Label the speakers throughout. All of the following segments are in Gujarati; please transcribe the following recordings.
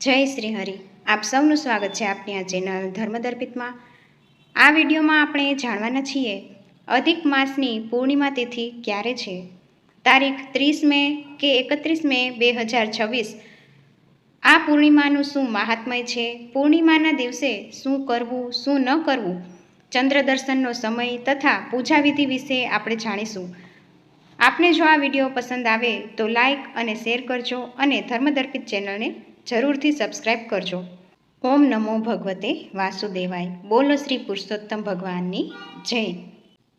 Speaker 1: જય શ્રી હરિ. આપ સૌનું સ્વાગત છે આપની આ ચેનલ ધર્મદર્પિતમાં. આ વિડીયોમાં આપણે જાણવાના છીએ અધિક માસની પૂર્ણિમા તિથિ ક્યારે છે. તારીખ 30 મે કે 31 મે 2026. આ પૂર્ણિમાનું શું મહાત્મય છે, પૂર્ણિમાના દિવસે શું કરવું શું ન કરવું, ચંદ્ર દર્શનનો સમય તથા પૂજા વિધિ વિશે આપણે જાણીશું. આપને જો આ વિડીયો પસંદ આવે તો લાઈક અને શેર કરજો અને ધર્મદર્પિત ચેનલને જરૂરથી સબસ્ક્રાઈબ કરજો. ઓમ નમો ભગવતે વાસુદેવાય. બોલો શ્રી પુરુષોત્તમ ભગવાનની જય.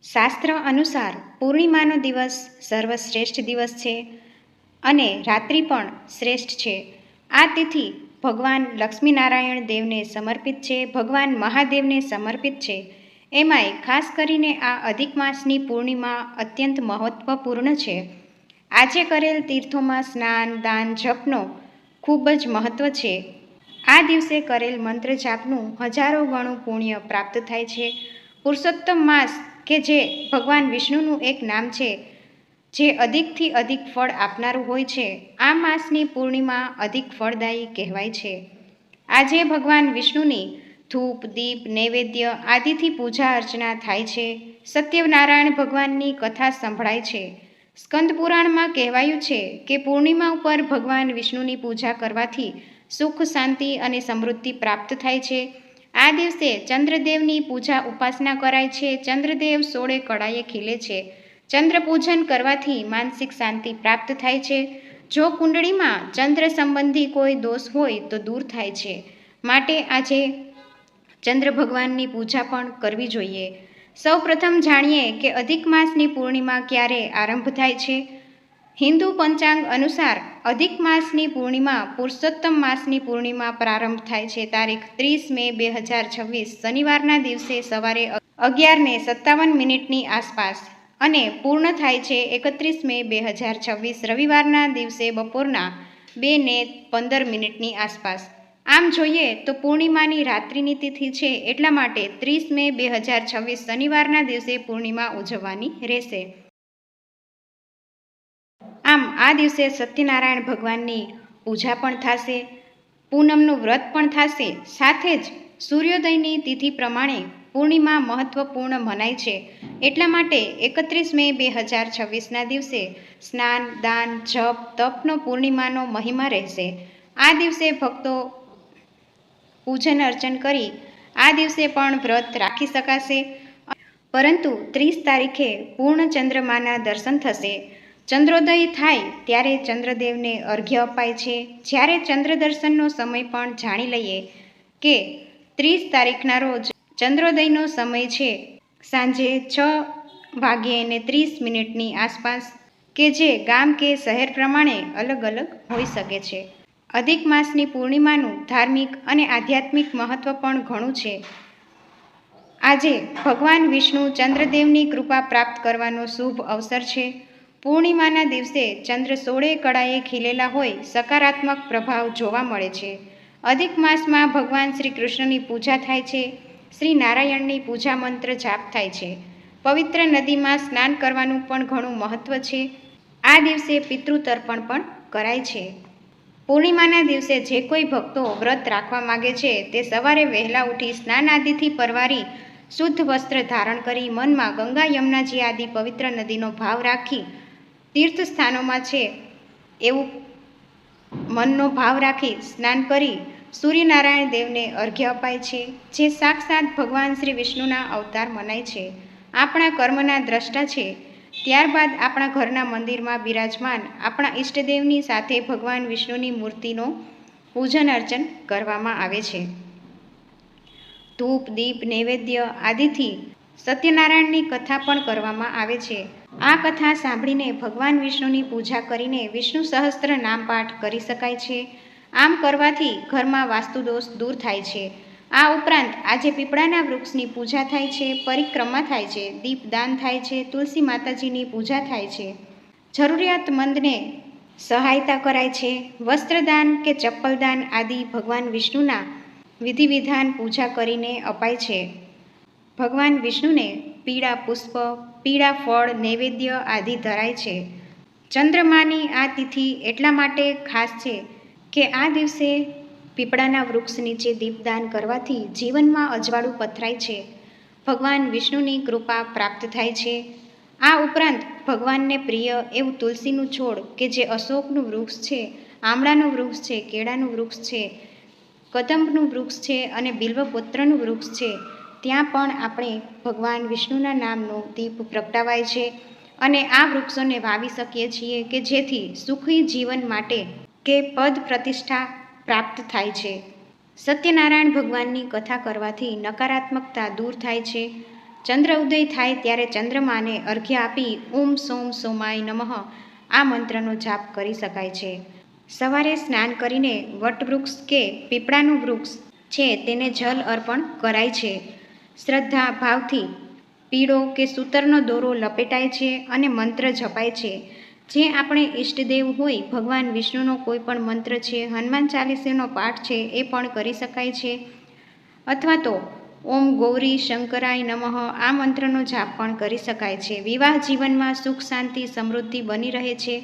Speaker 1: શાસ્ત્ર અનુસાર પૂર્ણિમાનો દિવસ સર્વશ્રેષ્ઠ દિવસ છે અને રાત્રિ પણ શ્રેષ્ઠ છે. આ તિથિ ભગવાન લક્ષ્મીનારાયણ દેવને સમર્પિત છે, ભગવાન મહાદેવને સમર્પિત છે. એમાંય ખાસ કરીને આ અધિક માસની પૂર્ણિમા અત્યંત મહત્વપૂર્ણ છે. આજે કરેલ તીર્થોમાં સ્નાન દાન જપનો ખૂબ જ મહત્વ છે. આ દિવસે કરેલ મંત્ર જાપનું હજારો ગણું પુણ્ય પ્રાપ્ત થાય છે. પુરુષોત્તમ માસ કે જે ભગવાન વિષ્ણુનું એક નામ છે, જે અધિકથી અધિક ફળ આપનારું હોય છે, આ માસની પૂર્ણિમા અધિક ફળદાયી કહેવાય છે. આજે ભગવાન વિષ્ણુની ધૂપ દીપ નૈવેદ્ય આદિથી પૂજા અર્ચના થાય છે. સત્યનારાયણ ભગવાનની કથા સંભળાય છે. સ્કંદ પુરાણમાં કહેવાયું છે કે પૂર્ણિમા ઉપર ભગવાન વિષ્ણુની પૂજા કરવાથી સુખ શાંતિ અને સમૃદ્ધિ પ્રાપ્ત થાય છે. આ દિવસે ચંદ્રદેવની પૂજા ઉપાસના કરાય છે. ચંદ્રદેવ 16 કળાએ ખીલે છે. ચંદ્ર પૂજન કરવાથી માનસિક શાંતિ પ્રાપ્ત થાય છે. જો કુંડળીમાં ચંદ્ર સંબંધી કોઈ દોષ હોય તો દૂર થાય છે. માટે આજે ચંદ્ર ભગવાનની પૂજા પણ કરવી જોઈએ. સૌ પ્રથમ જાણીએ કે અધિક માસની પૂર્ણિમા ક્યારે આરંભ થાય છે. હિન્દુ પંચાંગ અનુસાર અધિક માસની પૂર્ણિમા પુરુષોત્તમ માસની પૂર્ણિમા પ્રારંભ થાય છે તારીખ 30 મે 2026 શનિવારના દિવસે સવારે 11:57 આસપાસ અને પૂર્ણ થાય છે 31 મે 2026 રવિવારના દિવસે બપોરના 2:15 આસપાસ. આમ જોઈએ તો પૂર્ણિમાની રાત્રિની તિથિ છે, એટલા માટે 30 મે 2026 શનિવારના દિવસે પૂર્ણિમા ઉજવવાની રહેશે. આમ આ દિવસે સત્યનારાયણ ભગવાનની પૂજા પણ થશે, પૂનમનું વ્રત પણ થશે. સાથે જ સૂર્યોદયની તિથિ પ્રમાણે પૂર્ણિમા મહત્વપૂર્ણ મનાય છે. એટલા માટે 31 મે 2026ના દિવસે સ્નાન દાન જપ તપનો પૂર્ણિમાનો મહિમા રહેશે. આ દિવસે ભક્તો પૂજન અર્ચન કરી આ દિવસે પણ વ્રત રાખી શકાશે. પરંતુ 30 તારીખે પૂર્ણ ચંદ્રમાના દર્શન થશે. ચંદ્રોદય થાય ત્યારે ચંદ્રદેવને અર્ઘ્ય અપાય છે. જ્યારે ચંદ્ર દર્શનનો સમય પણ જાણી લઈએ કે 30 તારીખના રોજ ચંદ્રોદયનો સમય છે સાંજે 6:30 આસપાસ, કે જે ગામ કે શહેર પ્રમાણે અલગ અલગ હોઈ શકે છે. અધિક માસની પૂર્ણિમાનું ધાર્મિક અને આધ્યાત્મિક મહત્વ પણ ઘણું છે. આજે ભગવાન વિષ્ણુ ચંદ્રદેવની કૃપા પ્રાપ્ત કરવાનો શુભ અવસર છે. પૂર્ણિમાના દિવસે ચંદ્ર 16 કળાએ ખીલેલા હોય સકારાત્મક પ્રભાવ જોવા મળે છે. અધિક માસમાં ભગવાન શ્રી કૃષ્ણની પૂજા થાય છે. શ્રી નારાયણની પૂજા મંત્ર જાપ થાય છે. પવિત્ર નદીમાં સ્નાન કરવાનું પણ ઘણું મહત્વ છે. આ દિવસે પિતૃ તર્પણ પણ કરાય છે. પૂર્ણિમાના દિવસે જે કોઈ ભક્તો વ્રત રાખવા માગે છે તે સવારે વહેલા ઉઠી સ્નાન આદિથી પરવારી શુદ્ધ વસ્ત્ર ધારણ કરી મનમાં ગંગા યમુનાજી આદિ પવિત્ર નદીનો ભાવ રાખી તીર્થ સ્થાનોમાં છે એવું મનનો ભાવ રાખી સ્નાન કરી સૂર્યનારાયણ દેવને અર્ઘ્ય અપાય છે, જે સાક્ષાત ભગવાન શ્રી વિષ્ણુના અવતાર મનાય છે. આપણા કર્મના દ્રષ્ટા છે. ત્યારબાદ આપણા ઘરના મંદિરમાં બિરાજમાન આપણા ઈષ્ટદેવની સાથે ભગવાન વિષ્ણુની મૂર્તિનો પૂજન અર્ચન કરવામાં આવે છે. ધૂપ દીપ નૈવેદ્ય આદિથી સત્યનારાયણની કથા પણ કરવામાં આવે છે. આ કથા સાંભળીને ભગવાન વિષ્ણુની પૂજા કરીને વિષ્ણુ સહસ્ત્ર નામ પાઠ કરી શકાય છે. આમ કરવાથી ઘરમાં વાસ્તુદોષ દૂર થાય છે. આ ઉપરાંત આજે પીપળાના વૃક્ષની પૂજા થાય છે, પરિક્રમા થાય છે, દીપદાન થાય છે, તુલસી માતાજીની પૂજા થાય છે, જરૂરિયાતમંદને સહાયતા કરાય છે, વસ્ત્રદાન કે ચપ્પલદાન આદિ ભગવાન વિષ્ણુના વિધિ વિધાન પૂજા કરીને અપાય છે. ભગવાન વિષ્ણુને પીળા પુષ્પ પીળા ફળ નૈવેદ્ય આદિ ધરાય છે. ચંદ્રમાની આ તિથિ એટલા માટે ખાસ છે કે આ દિવસે પીપળાના વૃક્ષ નીચે દીપદાન કરવાથી જીવનમાં અજવાળું પથરાય છે. ભગવાન વિષ્ણુની કૃપા પ્રાપ્ત થાય છે. આ ઉપરાંત ભગવાનને પ્રિય એવું તુલસીનું છોડ કે જે અશોકનું વૃક્ષ છે, આમળાનું વૃક્ષ છે, કેળાનું વૃક્ષ છે, કદંબનું વૃક્ષ છે અને બિલ્વપત્રનું વૃક્ષ છે, ત્યાં પણ આપણે ભગવાન વિષ્ણુના નામનો દીપ પ્રગટાવાય છે અને આ વૃક્ષોને વાવી શકીએ છીએ કે જેથી સુખી જીવન માટે કે પદ પ્રતિષ્ઠા પ્રાપ્ત થાય છે. સત્યનારાયણ ભગવાનની કથા કરવાથી નકારાત્મકતા દૂર થાય છે. ચંદ્ર ઉદય થાય ત્યારે ચંદ્રમાને અર્ઘ્ય આપી ઓમ સોમ સોમાય નમઃ આ મંત્રનો જાપ કરી શકાય છે. સવારે સ્નાન કરીને વટવૃક્ષ કે પીપળાનું વૃક્ષ છે તેને જલ અર્પણ કરાય છે. શ્રદ્ધા ભાવથી પીળો કે સૂતરનો દોરો લપેટાય છે અને મંત્ર જપાય છે. જે આપણે ઈષ્ટદેવ હોય, ભગવાન વિષ્ણુનો કોઈ પણ મંત્ર છે, હનુમાન ચાલીસાનો પાઠ છે એ પણ કરી શકાય છે. અથવા તો ઓમ ગૌરી શંકરાય નમઃ આ મંત્રનો જાપ પણ કરી શકાય છે. વિવાહ જીવનમાં સુખ શાંતિ સમૃદ્ધિ બની રહે છે.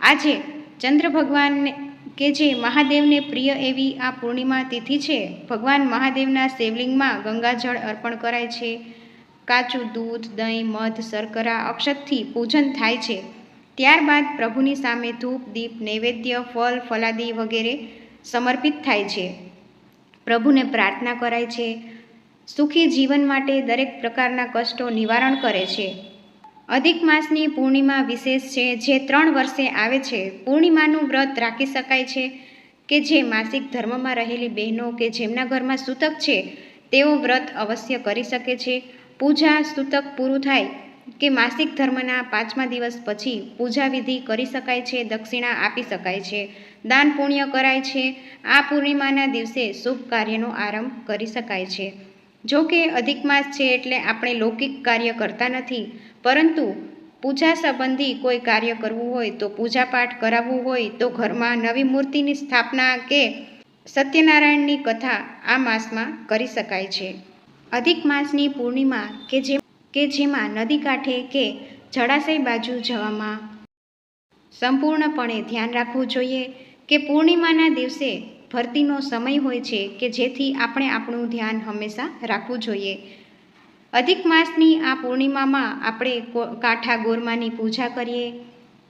Speaker 1: આજે ચંદ્ર ભગવાનને કે જે મહાદેવને પ્રિય એવી આ પૂર્ણિમા તિથિ છે, ભગવાન મહાદેવના શિવલિંગમાં ગંગાજળ અર્પણ કરાય છે. કાચું દૂધ, દહીં, મધ, શર્કરા, અક્ષતથી પૂજન થાય છે. ત્યારબાદ પ્રભુની સામે ધૂપ, દીપ, નૈવેદ્ય, ફળ, ફલાદી વગેરે સમર્પિત થાય છે. પ્રભુને પ્રાર્થના કરાય છે. સુખી જીવન માટે દરેક પ્રકારના કષ્ટો નિવારણ કરે છે. અધિક માસની પૂર્ણિમા વિશેષ છે જે 3 વર્ષે આવે છે. પૂર્ણિમાનું વ્રત રાખી શકાય છે કે જે માસિક ધર્મમાં રહેલી બહેનો કે જેમના ઘરમાં સૂતક છે તેઓ વ્રત અવશ્ય કરી શકે છે. પૂજા સૂતક પૂરું થાય કે માસિક ધર્મના 5મા દિવસ પછી પૂજા વિધિ કરી શકાય છે. દક્ષિણા આપી શકાય છે. દાન પુણ્ય કરાય છે. આ પૂર્ણિમાના દિવસે શુભ કાર્યનો આરંભ કરી શકાય છે. જો કે અધિક માસ છે એટલે આપણે લૌકિક કાર્ય કરતા નથી, પરંતુ પૂજા સંબંધી કોઈ કાર્ય કરવું હોય તો પૂજાપાઠ કરાવવું હોય તો ઘરમાં નવી મૂર્તિની સ્થાપના કે સત્યનારાયણની કથા આ માસમાં કરી શકાય છે. અધિક માસની પૂર્ણિમા કે જેમાં નદી કાંઠે કે જળાશય બાજુ જવામાં સંપૂર્ણપણે ધ્યાન રાખવું જોઈએ કે પૂર્ણિમાના દિવસે ભરતીનો સમય હોય છે કે જેથી આપણે આપણું ધ્યાન હંમેશા રાખવું જોઈએ. અધિક માસની આ પૂર્ણિમામાં આપણે કાંઠા ગોરમાની પૂજા કરીએ.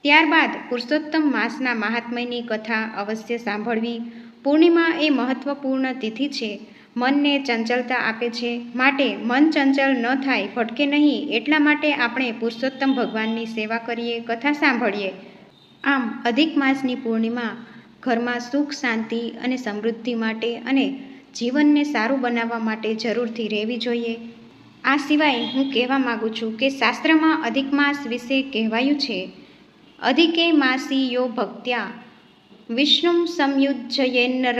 Speaker 1: ત્યારબાદ પુરુષોત્તમ માસના મહાત્મ્યની કથા અવશ્ય સાંભળવી. પૂર્ણિમા એ મહત્વપૂર્ણ તિથિ છે. મનને ચંચલતા આપે છે. માટે મન ચંચલ ન થાય, ભટકે નહીં, એટલા માટે આપણે પુરુષોત્તમ ભગવાનની સેવા કરીએ, કથા સાંભળીએ. આમ અધિક માસની પૂર્ણિમા ઘરમાં સુખ શાંતિ અને સમૃદ્ધિ માટે અને જીવનને સારું બનાવવા માટે જરૂરથી રહેવી જોઈએ. આ સિવાય હું કહેવા માગું છું કે શાસ્ત્રમાં અધિક માસ વિશે કહેવાયું છે, અધિકે માસી યો ભક્ત્યા વિષ્ણુમ સંયુજ્યયેન્નર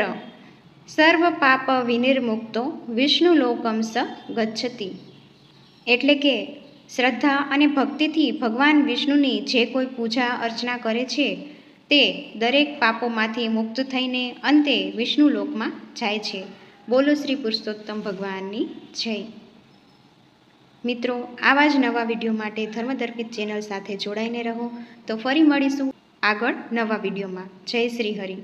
Speaker 1: સર્વ પાપ વિનિર્મુક્તો વિષ્ણુલોકમ સ ગચ્છતિ. એટલે કે શ્રદ્ધા અને ભક્તિથી ભગવાન વિષ્ણુની જે કોઈ પૂજા અર્ચના કરે છે તે દરેક પાપોમાંથી મુક્ત થઈને અંતે વિષ્ણુલોકમાં જાય છે. બોલો શ્રી પુરુષોત્તમ ભગવાનની જય. મિત્રો, આવા જ નવા વિડીયો માટે ધર્મદર્પિત ચેનલ સાથે જોડાઈને રહો. તો ફરી મળીશું આગળ નવા વિડીયોમાં. જય શ્રી હરિ.